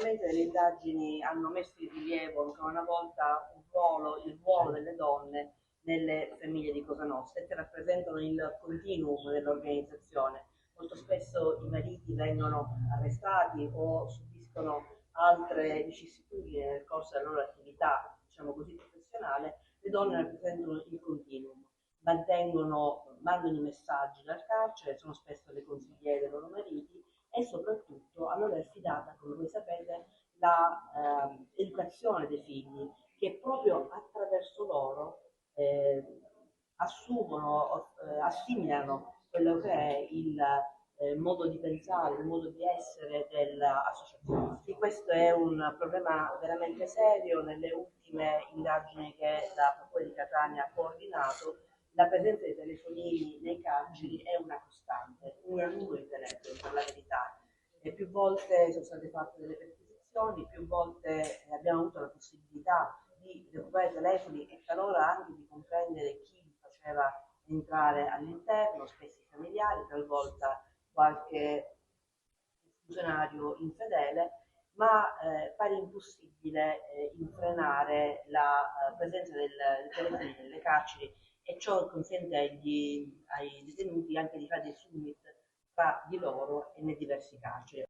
Sicuramente le indagini hanno messo in rilievo ancora una volta il ruolo delle donne nelle famiglie di Cosa Nostra, che rappresentano il continuum dell'organizzazione. Molto spesso i mariti vengono arrestati o subiscono altre vicissitudini nel corso della loro attività, diciamo così, professionale. Le donne rappresentano il continuum, mandano i messaggi dal carcere, sono spesso le consigliere dei loro mariti e soprattutto a loro è affidata, come voi sapete, l'educazione dei figli, che proprio attraverso loro assimilano quello che è il modo di pensare, il modo di essere dell'associazione. Sì, questo è un problema veramente serio. Nelle ultime indagini che la Procura di Catania ha coordinato, la presenza di telefonini nei carceri è una costante, una nube telefono per la verità. E più volte sono state fatte delle perquisizioni, più volte abbiamo avuto la possibilità di recuperare i telefoni e talora anche di comprendere chi li faceva entrare all'interno, spesso i familiari, talvolta qualche funzionario infedele, ma pare impossibile infrenare la presenza del telefono nelle carceri, e ciò consente ai detenuti anche di fare dei summit tra di loro e nei diversi carceri.